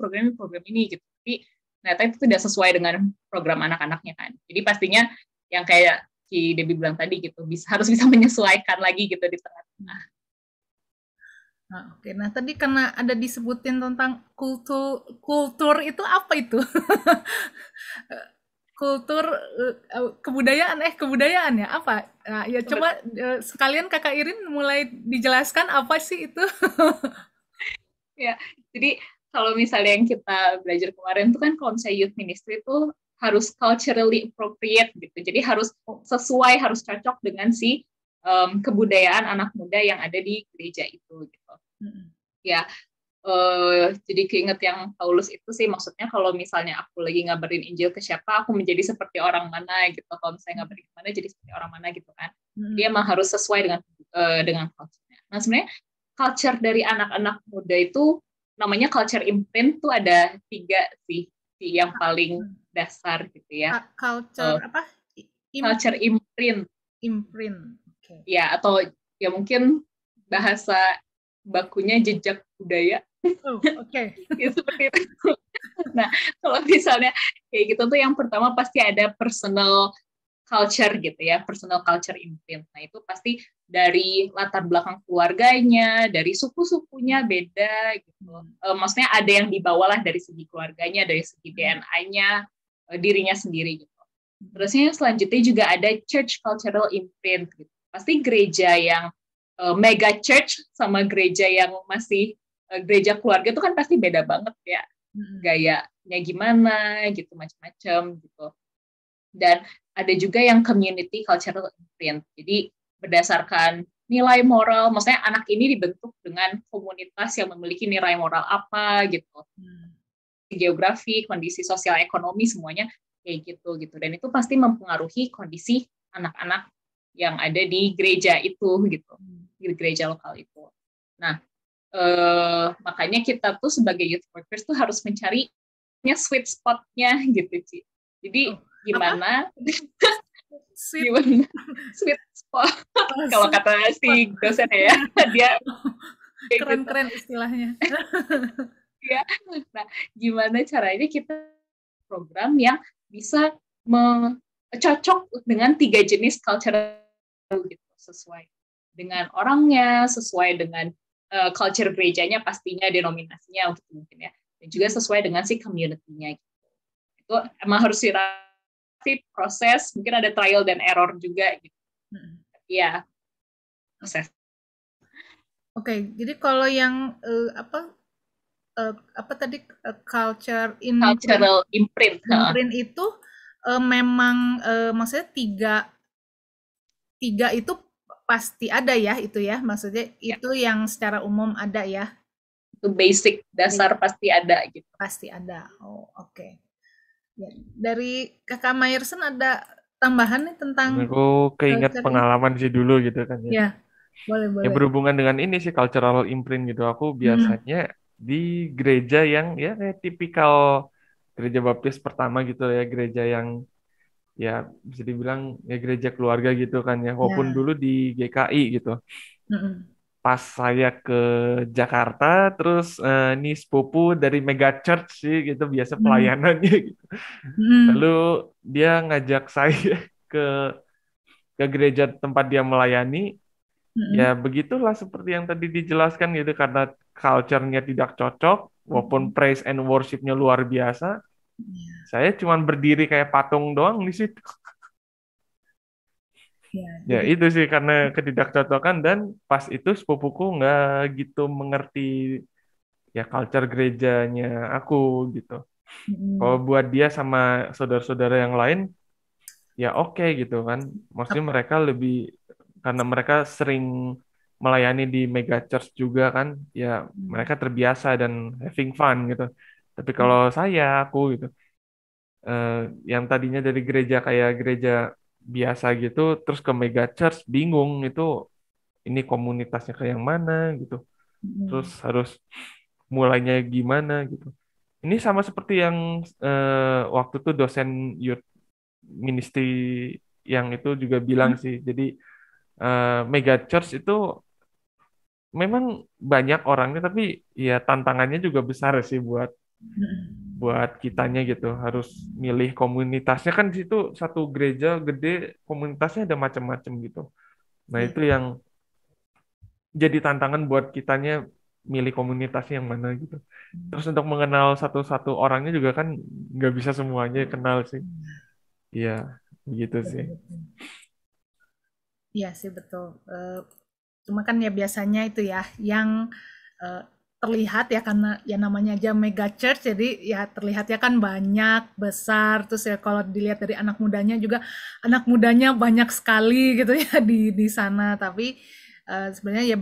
gitu. Tapi ternyata itu tidak sesuai dengan program anak-anaknya kan. Jadi pastinya yang kayak Ki Debbie bilang tadi gitu, harus bisa menyesuaikan lagi gitu di tengah-tengah. Nah, oke. Nah, tadi karena ada disebutin tentang kultur itu apa itu? Kultur kebudayaan ya apa? Nah, ya coba sekalian Kakak Irin mulai dijelaskan apa sih itu? Ya, jadi kalau misalnya yang kita belajar kemarin tuh kan kalau misalnya youth ministry itu harus culturally appropriate gitu. Jadi harus sesuai, harus cocok dengan si kebudayaan anak muda yang ada di gereja itu gitu. Ya, jadi keinget yang Paulus itu sih, maksudnya kalau misalnya aku lagi ngabarin Injil ke siapa, aku menjadi seperti orang mana gitu. Kalau misalnya ngabarin kemana, jadi seperti orang mana gitu kan. Dia emang harus sesuai dengan culture-nya. Nah, sebenarnya culture dari anak-anak muda itu namanya culture imprint tuh ada 3 sih yang paling dasar gitu ya. Culture apa? Culture imprint. Imprint. Okay. Ya, atau ya mungkin bahasa bakunya jejak budaya. Oh, oke. Okay. Ya, seperti itu. Nah, kalau misalnya kayak gitu tuh yang pertama pasti ada personal culture gitu ya, personal culture imprint. Nah, itu pasti dari latar belakang keluarganya, dari suku-sukunya beda gitu. Maksudnya ada yang dibawa lah dari segi keluarganya, dari segi DNA-nya, dirinya sendiri gitu. Terusnya selanjutnya juga ada church cultural imprint gitu. Pasti gereja yang mega church sama gereja yang masih gereja keluarga itu kan pasti beda banget ya, gayanya gimana gitu, macam-macam gitu. Dan ada juga yang community cultural imprint, jadi berdasarkan nilai moral, maksudnya anak ini dibentuk dengan komunitas yang memiliki nilai moral apa gitu, geografi, kondisi sosial ekonomi semuanya kayak gitu. Dan itu pasti mempengaruhi kondisi anak-anak yang ada di gereja itu gitu, di gereja lokal itu. Nah, makanya kita tuh sebagai youth workers tuh harus mencari sweet spot-nya gitu, Ci. Jadi gimana sweet spot kalau kata si dosen ya, dia keren-keren istilahnya. Ya, nah gimana caranya kita program yang bisa cocok dengan 3 jenis culture gitu, sesuai dengan orangnya, sesuai dengan culture gerejanya, pastinya denominasinya untuk mungkin ya, dan juga sesuai dengan si community-nya gitu. Itu emang harus proses, mungkin ada trial dan error juga gitu. Ya, proses. Oke, jadi kalau yang apa tadi cultural imprint itu memang maksudnya tiga itu pasti ada ya, itu ya, maksudnya itu yang secara umum ada ya, itu basic dasar pasti ada gitu. Pasti ada. Oh, oke. Ya, dari Kakak Mayerson ada tambahan nih tentang aku keinget pengalaman sih dulu gitu kan ya. Ya, boleh. Ya berhubungan dengan ini sih cultural imprint gitu. Aku biasanya di gereja yang ya kayak tipikal gereja baptis pertama gitu ya, gereja yang ya bisa dibilang ya gereja keluarga gitu kan ya, walaupun dulu di GKI gitu. Pas saya ke Jakarta, terus ini sepupu dari mega church sih gitu, biasa pelayanannya gitu. Lalu dia ngajak saya ke gereja tempat dia melayani. Ya begitulah seperti yang tadi dijelaskan gitu, karena culture-nya tidak cocok, walaupun praise and worship-nya luar biasa. Saya cuma berdiri kayak patung doang di situ. Ya itu sih karena ketidakcocokan, dan pas itu sepupuku nggak gitu mengerti ya culture gerejanya aku gitu. Kalau buat dia sama saudara-saudara yang lain ya oke gitu kan. Maksudnya mereka lebih, karena mereka sering melayani di mega church juga kan, ya mereka terbiasa dan having fun gitu. Tapi kalau aku gitu, yang tadinya dari gereja kayak gereja biasa gitu, terus ke mega church bingung itu ini komunitasnya kayak yang mana gitu. Terus harus mulainya gimana gitu. Ini sama seperti yang waktu itu dosen youth ministry yang itu juga bilang sih. Jadi mega church itu memang banyak orangnya, tapi ya tantangannya juga besar sih buat buat kitanya gitu, harus milih komunitasnya. Kan di situ satu gereja gede, komunitasnya ada macam-macam gitu. Nah, Iya. itu yang jadi tantangan buat kitanya milih komunitasnya yang mana gitu. Terus untuk mengenal satu-satu orangnya juga kan nggak bisa semuanya kenal sih. Iya, gitu sih. Betul-betul. Iya sih betul. Cuma kan ya biasanya itu ya yang eh, terlihat ya karena ya namanya aja mega church jadi ya terlihat ya kan banyak besar terus ya kalau dilihat dari anak mudanya juga anak mudanya banyak sekali gitu ya di sana tapi sebenarnya ya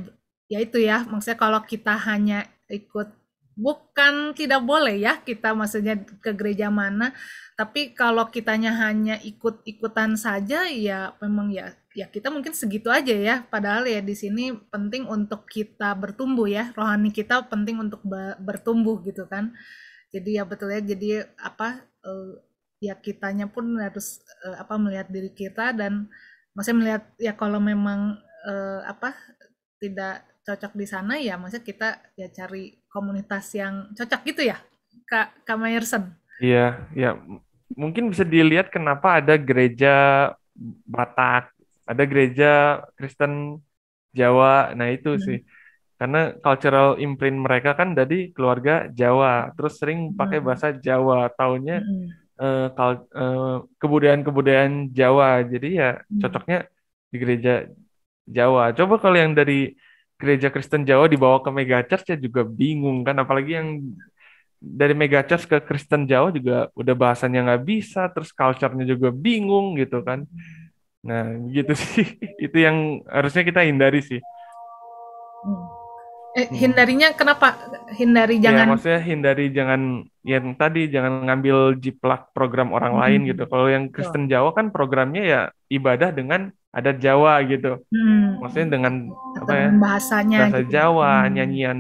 ya itu ya maksudnya kalau kita hanya ikut bukan tidak boleh ya kita maksudnya ke gereja mana tapi kalau kitanya hanya ikut-ikutan saja ya memang ya ya kita mungkin segitu aja ya padahal ya di sini penting untuk kita bertumbuh ya rohani kita penting untuk bertumbuh gitu kan jadi ya betul ya jadi apa ya kitanya pun harus apa melihat diri kita dan maksudnya melihat ya kalau memang apa tidak cocok di sana ya maksudnya kita ya cari komunitas yang cocok gitu ya Kak Mayerson. Iya, ya mungkin bisa dilihat kenapa ada gereja Batak, ada gereja Kristen Jawa. Nah, itu sih. Hmm. Karena cultural imprint mereka kan dari keluarga Jawa, terus sering pakai Hmm. bahasa Jawa, taunya Hmm. kebudayaan-kebudayaan Jawa. Jadi ya Hmm. cocoknya di gereja Jawa. Coba kalau yang dari gereja Kristen Jawa dibawa ke megachurch ya juga bingung kan, apalagi yang dari megachurch ke Kristen Jawa juga udah bahasanya nggak bisa, terus culture-nya juga bingung gitu kan. Nah, gitu sih. Itu yang harusnya kita hindari sih. Hmm. Hmm. Hindarinya kenapa hindari Ya, jangan maksudnya hindari jangan yang tadi jangan ngambil jiplak program orang lain gitu. hmm. Kalau yang Betul. Kristen Jawa kan programnya ya ibadah dengan adat Jawa gitu. Maksudnya Hmm. dengan apa Atau ya? dengan bahasanya Bahasa gitu ya. Jawa, Hmm. nyanyian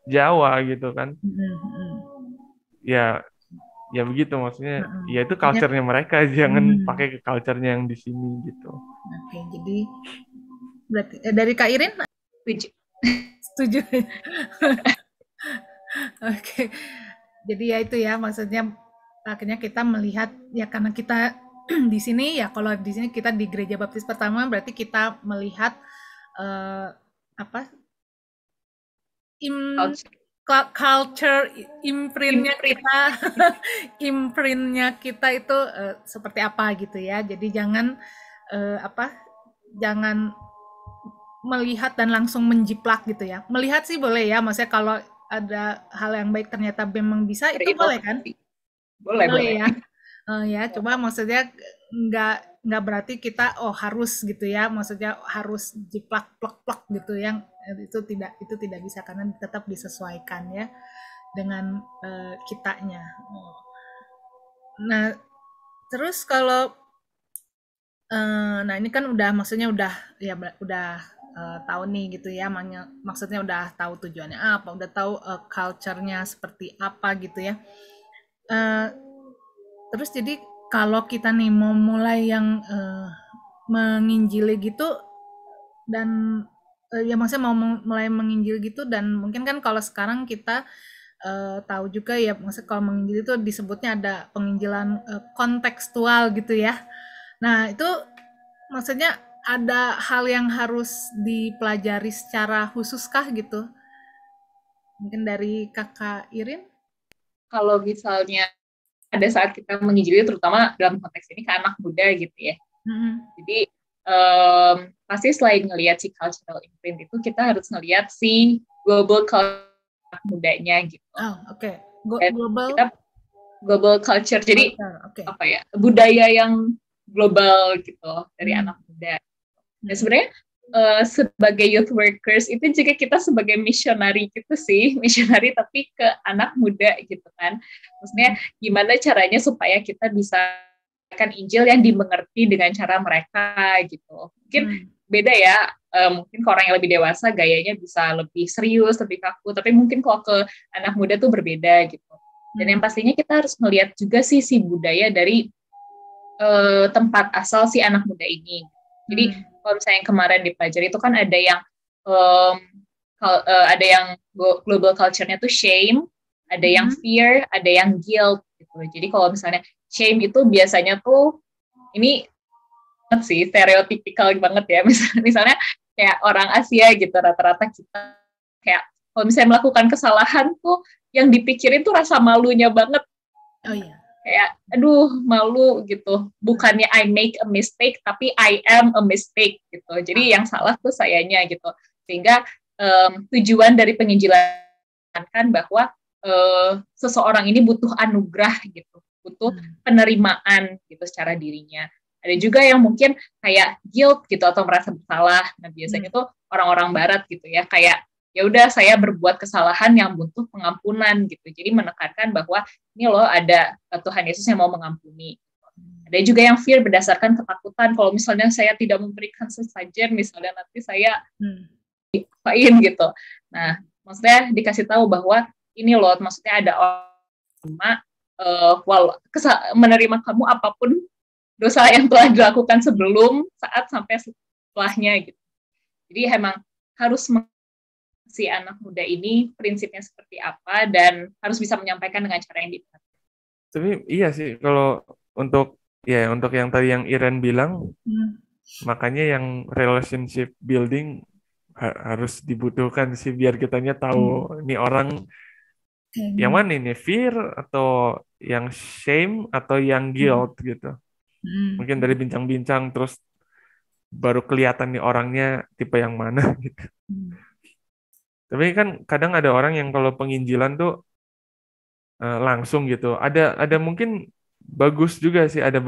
Jawa gitu kan. Hmm. Hmm. Ya, ya begitu maksudnya. Hmm. Ya itu Artinya, culture-nya mereka, jangan pakai hmm. ke culture-nya yang di sini gitu. Oke, jadi berarti dari Kak Irin Setuju. setuju. Oke. Jadi ya itu ya maksudnya akhirnya kita melihat ya karena kita di sini ya kalau di sini kita di Gereja Baptis Pertama berarti kita melihat eh, apa im Culture. culture imprintnya Imprint. kita imprintnya kita itu seperti apa gitu ya jadi jangan apa jangan melihat dan langsung menjiplak gitu ya melihat sih boleh ya maksudnya kalau ada hal yang baik ternyata memang bisa itu boleh kan Berinovasi. Boleh, boleh boleh. ya ya cuma maksudnya nggak berarti kita oh harus gitu ya maksudnya harus jiplak plek plek gitu yang itu tidak bisa karena tetap disesuaikan ya dengan kitanya. Nah terus kalau nah ini kan udah maksudnya udah ya udah tahu nih gitu ya maksudnya udah tahu tujuannya apa udah tahu culture-nya seperti apa gitu ya. Eh, Terus jadi kalau kita nih mau mulai yang menginjili gitu dan ya maksudnya mau mulai menginjil gitu dan mungkin kan kalau sekarang kita tahu juga ya maksudnya kalau menginjil itu disebutnya ada penginjilan kontekstual gitu ya. Nah, itu maksudnya ada hal yang harus dipelajari secara khususkah gitu? Mungkin dari Kakak Irin? Kalau misalnya pada saat kita menginjili, terutama dalam konteks ini ke anak muda gitu ya. Hmm. Jadi pasti selain ngelihat si cultural imprint itu, kita harus ngelihat si global culture mudanya gitu. Oh, oke. Global culture. Jadi okay. apa ya? Budaya yang global gitu dari anak muda. Dan sebenarnya sebagai youth workers itu juga kita sebagai misionari gitu sih, misionari tapi ke anak muda gitu kan. Maksudnya gimana caranya supaya kita bisa kan Injil yang dimengerti dengan cara mereka gitu. Mungkin beda ya, mungkin ke orang yang lebih dewasa gayanya bisa lebih serius, lebih kaku, tapi mungkin kalau ke anak muda tuh berbeda gitu. Dan yang pastinya kita harus melihat juga sih si budaya dari tempat asal si anak muda ini. Jadi kalau misalnya yang kemarin dipelajari itu kan ada yang global culture-nya tuh shame, ada yang fear, ada yang guilt. gitu. Jadi kalau misalnya shame itu biasanya tuh ini banget sih stereotipikal banget ya, misalnya kayak orang Asia gitu, rata-rata kita kayak kalau misalnya melakukan kesalahan tuh yang dipikirin tuh rasa malunya banget. Oh iya. Kayak aduh malu gitu, bukannya I make a mistake tapi I am a mistake gitu. Jadi yang salah tuh sayanya gitu. Sehingga tujuan dari penginjilan kan bahwa seseorang ini butuh anugerah gitu, butuh penerimaan gitu secara dirinya. Ada juga yang mungkin kayak guilt gitu atau merasa bersalah. Nah biasanya tuh orang-orang Barat gitu ya, kayak ya udah saya berbuat kesalahan yang butuh pengampunan gitu. Jadi menekankan bahwa ini loh ada Tuhan Yesus yang mau mengampuni. Ada juga yang fear berdasarkan ketakutan. Kalau misalnya saya tidak memberikan sesajen, misalnya nanti saya diapain gitu. Nah maksudnya dikasih tahu bahwa ini loh, maksudnya ada orang menerima kamu apapun dosa yang telah dilakukan sebelum, saat, sampai setelahnya gitu. Jadi emang harus si anak muda ini prinsipnya seperti apa dan harus bisa menyampaikan dengan cara yang diperhatikan. Tapi iya sih kalau untuk yang tadi yang Iren bilang, makanya yang relationship building harus dibutuhkan sih biar kitanya tahu ini orang yang mana ini, fear atau yang shame atau yang guilt gitu. Mungkin dari bincang-bincang terus baru kelihatan nih orangnya tipe yang mana gitu. Tapi kan kadang ada orang yang kalau penginjilan tuh langsung gitu. Ada mungkin bagus juga sih, ada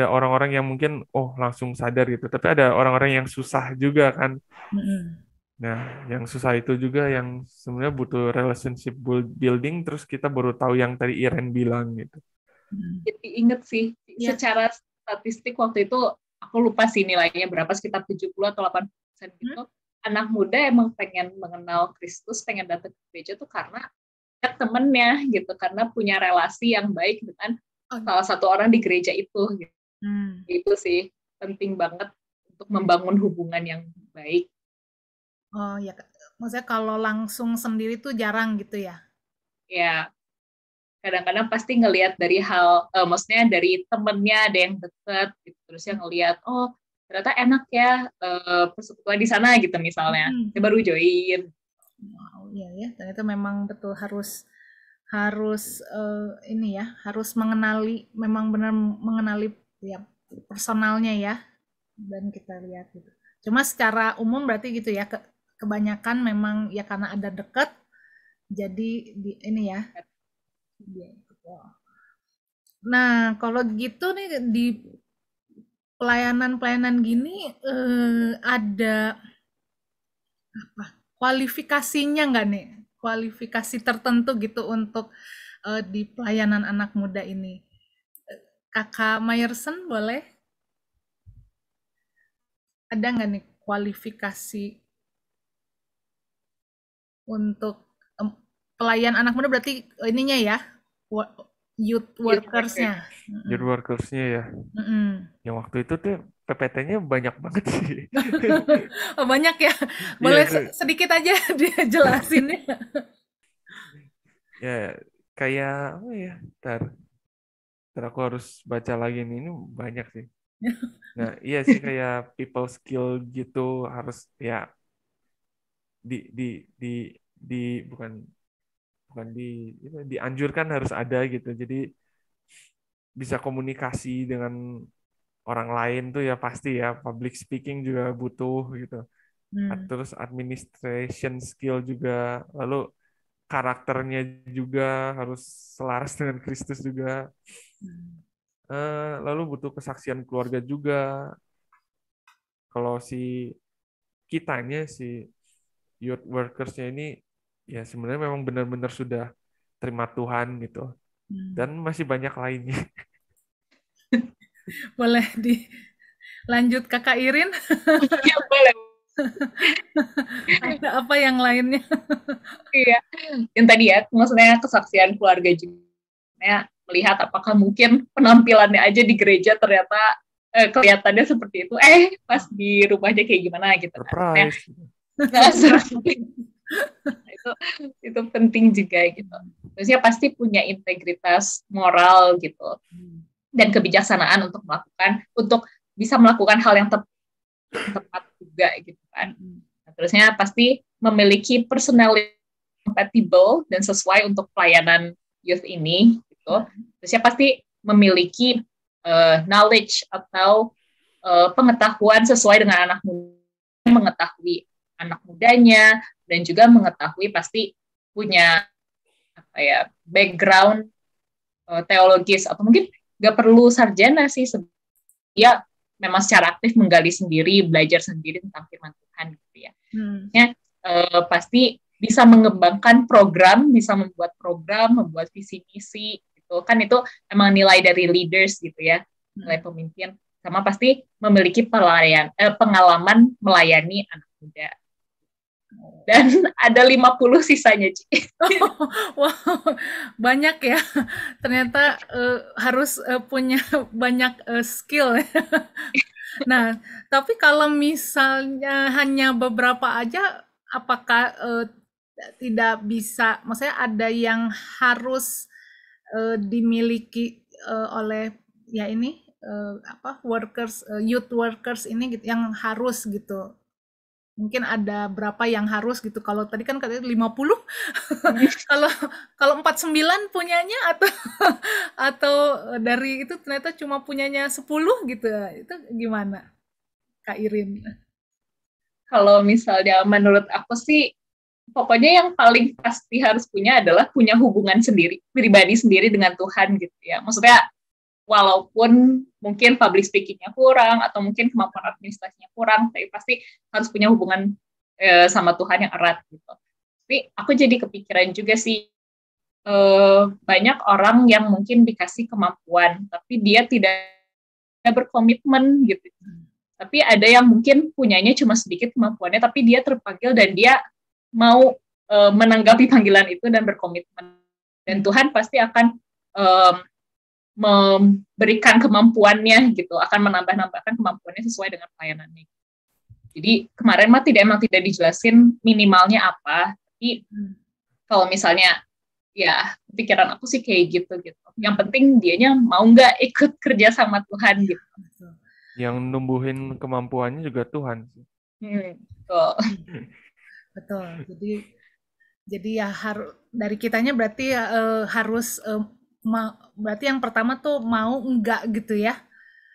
orang-orang yang mungkin langsung sadar gitu. Tapi ada orang-orang yang susah juga kan. Nah, yang susah itu juga yang sebenarnya butuh relationship building, terus kita baru tahu yang tadi Iren bilang gitu. Jadi inget sih, secara statistik waktu itu, aku lupa sih nilainya berapa, sekitar 70 atau 80% gitu, anak muda emang pengen mengenal Kristus, pengen datang ke gereja tuh karena temennya gitu, karena punya relasi yang baik dengan salah satu orang di gereja itu gitu. Itu sih penting banget untuk membangun hubungan yang baik. Oh ya, maksudnya kalau langsung sendiri tuh jarang gitu ya? Ya, kadang-kadang pasti ngelihat dari maksudnya dari temennya ada yang deket gitu, terus yang ngelihat ternyata enak ya persekutuan di sana gitu misalnya, saya baru join. Wow, iya ya, ternyata memang betul harus ini ya, harus mengenali, memang benar mengenali ya personalnya ya, dan kita lihat gitu. Cuma secara umum berarti gitu ya, kebanyakan memang ya karena ada dekat, jadi ini ya. Nah, kalau gitu nih di pelayanan gini ada apa? Kualifikasinya nggak nih? Kualifikasi tertentu gitu untuk di pelayanan anak muda ini. Kakak Mayerson boleh? Ada nggak nih kualifikasi untuk pelayan anak muda, berarti ininya ya, youth workers-nya. Youth workers-nya ya. Yang waktu itu tuh PPT-nya banyak banget sih. Oh, banyak ya? Boleh sedikit aja dia jelasin ya. Ya, kayak apa ya? Ntar aku harus baca lagi nih, ini banyak sih. Nah, iya sih kayak people skill gitu harus ya dianjurkan harus ada gitu. Jadi bisa komunikasi dengan orang lain tuh ya pasti ya, public speaking juga butuh gitu. Terus administration skill juga, lalu karakternya juga harus selaras dengan Kristus juga. Lalu butuh kesaksian keluarga juga. Kalau si youth workers-nya ini ya sebenarnya memang benar-benar sudah terima Tuhan gitu. Dan masih banyak lainnya. Boleh dilanjut Kakak Irin? Iya, boleh. Ada apa yang lainnya? Iya, yang tadi ya, maksudnya kesaksian keluarga juga. Melihat apakah mungkin penampilannya aja di gereja ternyata kelihatannya seperti itu, pas di rumahnya kayak gimana gitu. Surprise. Nah, itu penting juga gitu. Terusnya pasti punya integritas moral gitu dan kebijaksanaan untuk bisa melakukan hal yang tepat juga gitu kan. Nah, terusnya pasti memiliki personality compatible dan sesuai untuk pelayanan youth ini gitu. Terusnya pasti memiliki knowledge atau pengetahuan sesuai dengan anak muda, mengetahui anak mudanya dan juga mengetahui pasti punya apa ya background teologis atau mungkin nggak perlu sarjana sih, dia memang secara aktif menggali sendiri, belajar sendiri tentang firman Tuhan gitu ya. Ya, pasti bisa mengembangkan program, bisa membuat program, membuat visi misi gitu kan, itu emang nilai dari leaders gitu ya, nilai pemimpin. Sama pasti memiliki pengalaman melayani anak muda. Dan ada 50 sisanya, Ci. Wow, banyak ya. Ternyata harus punya banyak skill. Nah, tapi kalau misalnya hanya beberapa aja, apakah tidak bisa? Maksudnya ada yang harus dimiliki oleh ya ini apa workers, youth workers ini gitu, yang harus gitu. Mungkin ada berapa yang harus gitu. Kalau tadi kan katanya 50. Kalau kalau 49 punyanya atau atau dari itu ternyata cuma punyanya 10 gitu. Itu gimana, Kak Irin? Kalau misalnya menurut aku sih, pokoknya yang paling pasti harus punya adalah punya hubungan sendiri, pribadi sendiri dengan Tuhan gitu ya. Maksudnya walaupun mungkin public speaking-nya kurang atau mungkin kemampuan administrasinya kurang, tapi pasti harus punya hubungan sama Tuhan yang erat gitu. Tapi aku jadi kepikiran juga sih, banyak orang yang mungkin dikasih kemampuan, tapi dia tidak berkomitmen gitu. Tapi ada yang mungkin punyanya cuma sedikit kemampuannya, tapi dia terpanggil dan dia mau menanggapi panggilan itu dan berkomitmen. Dan Tuhan pasti akan memberikan kemampuannya gitu, akan menambah-nambahkan kemampuannya sesuai dengan pelayanannya. Jadi kemarin mah emang tidak dijelasin minimalnya apa, tapi kalau misalnya ya pikiran aku sih kayak gitu. Yang penting dianya mau nggak ikut kerja sama Tuhan gitu. Yang numbuhin kemampuannya juga Tuhan. Betul. Betul. Jadi ya harus dari kitanya berarti harus berarti yang pertama tuh mau enggak gitu ya.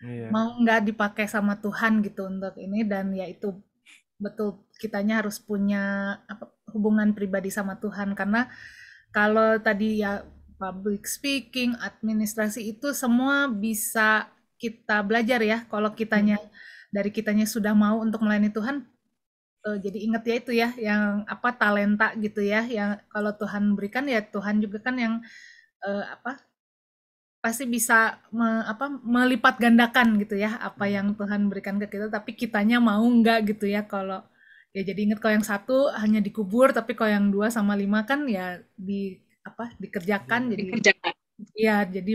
Iya. Mau enggak dipakai sama Tuhan gitu untuk ini, dan ya itu betul kitanya harus punya hubungan pribadi sama Tuhan, karena kalau tadi ya public speaking, administrasi itu semua bisa kita belajar ya. Kalau kitanya dari kitanya sudah mau untuk melayani Tuhan, jadi ingat ya itu ya yang apa talenta gitu ya, yang kalau Tuhan berikan ya Tuhan juga kan yang apa pasti bisa melipat gandakan gitu ya apa yang Tuhan berikan ke kita, tapi kitanya mau enggak gitu ya. Kalau ya jadi ingat kalau yang satu hanya dikubur, tapi kalau yang 2 sama 5 kan ya dikerjakan, jadi Dikerjakan. ya jadi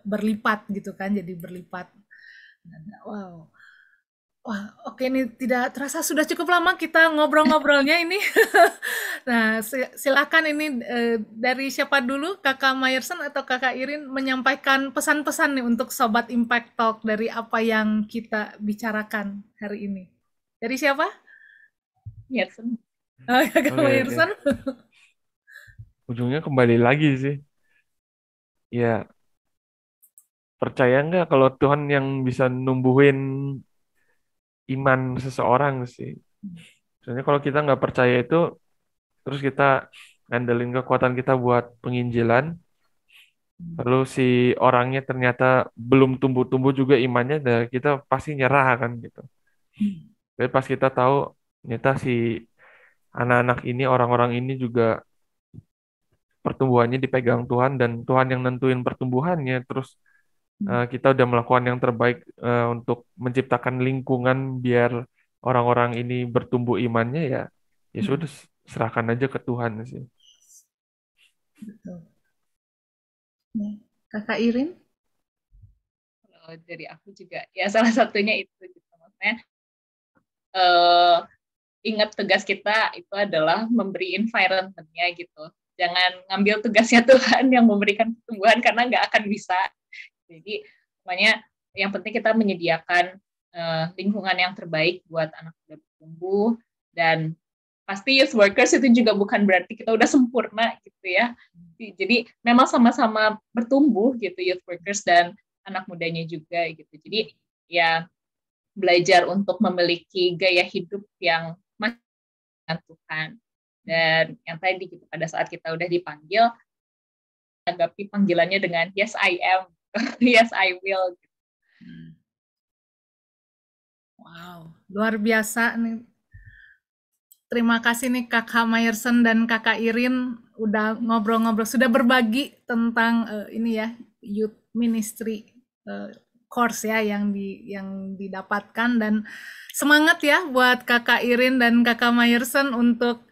berlipat gitu kan, jadi berlipat. Wow. Wah, oke nih, tidak terasa sudah cukup lama kita ngobrol-ngobrolnya ini. Nah, silakan ini dari siapa dulu, Kakak Mayerson atau Kakak Irin, menyampaikan pesan-pesan nih untuk Sobat Impact Talk dari apa yang kita bicarakan hari ini. Dari siapa? Mayerson. Kakak Mayerson. Ujungnya kembali lagi sih. Ya, percaya nggak kalau Tuhan yang bisa numbuhin iman seseorang sih. Soalnya kalau kita nggak percaya itu, terus kita ngandelin kekuatan kita buat penginjilan, lalu si orangnya ternyata belum tumbuh-tumbuh juga imannya, dan kita pasti nyerah kan gitu. Tapi pas kita tahu ternyata si anak-anak ini, orang-orang ini juga pertumbuhannya dipegang Tuhan dan Tuhan yang nentuin pertumbuhannya, terus kita udah melakukan yang terbaik untuk menciptakan lingkungan biar orang-orang ini bertumbuh imannya, ya ya sudah, serahkan aja ke Tuhan sih. Betul. Kakak Irin? Dari aku juga ya salah satunya itu gitu, maksudnya ingat tugas kita itu adalah memberi environment-nya gitu. Jangan ngambil tugasnya Tuhan yang memberikan pertumbuhan karena nggak akan bisa. Jadi makanya yang penting kita menyediakan lingkungan yang terbaik buat anak muda bertumbuh, dan pasti youth workers itu juga bukan berarti kita udah sempurna gitu ya. Jadi memang sama-sama bertumbuh gitu youth workers dan anak mudanya juga gitu. Jadi ya belajar untuk memiliki gaya hidup yang dengan Tuhan. Dan yang tadi gitu, pada saat kita udah dipanggil, tanggapi panggilannya dengan yes I am, yes I will. Wow, luar biasa nih. Terima kasih nih Kakak Mayerson dan Kakak Irin udah ngobrol-ngobrol, sudah berbagi tentang ini ya, youth ministry course ya yang didapatkan, dan semangat ya buat Kakak Irin dan Kakak Mayerson untuk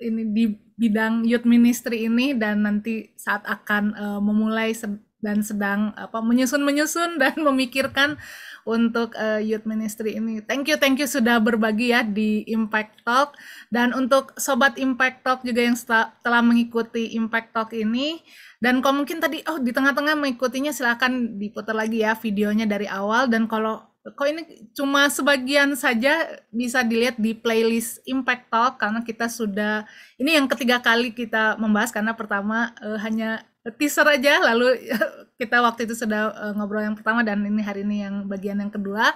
ini di bidang youth ministry ini, dan nanti saat akan memulai dan sedang menyusun dan memikirkan untuk youth ministry ini. Thank you sudah berbagi ya di Impact Talk. Dan untuk Sobat Impact Talk juga yang telah mengikuti Impact Talk ini, dan kalau mungkin tadi di tengah-tengah mengikutinya, silakan diputar lagi ya videonya dari awal. Dan kalau ini cuma sebagian saja, bisa dilihat di playlist Impact Talk, karena kita sudah, ini yang ketiga kali kita membahas, karena pertama hanya teaser aja, lalu kita waktu itu sudah ngobrol yang pertama, dan ini hari ini yang bagian yang kedua.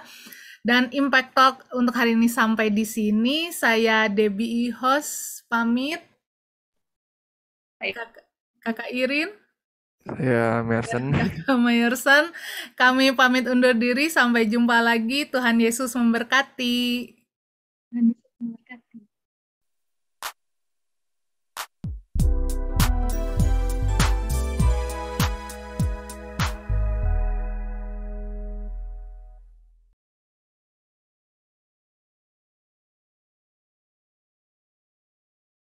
Dan Impact Talk untuk hari ini sampai di sini. Saya Debbie, host, pamit. Kakak Irin. Saya Mayerson. Kakak Mayerson. Kami pamit undur diri. Sampai jumpa lagi. Tuhan Yesus memberkati. Tuhan Yesus memberkati.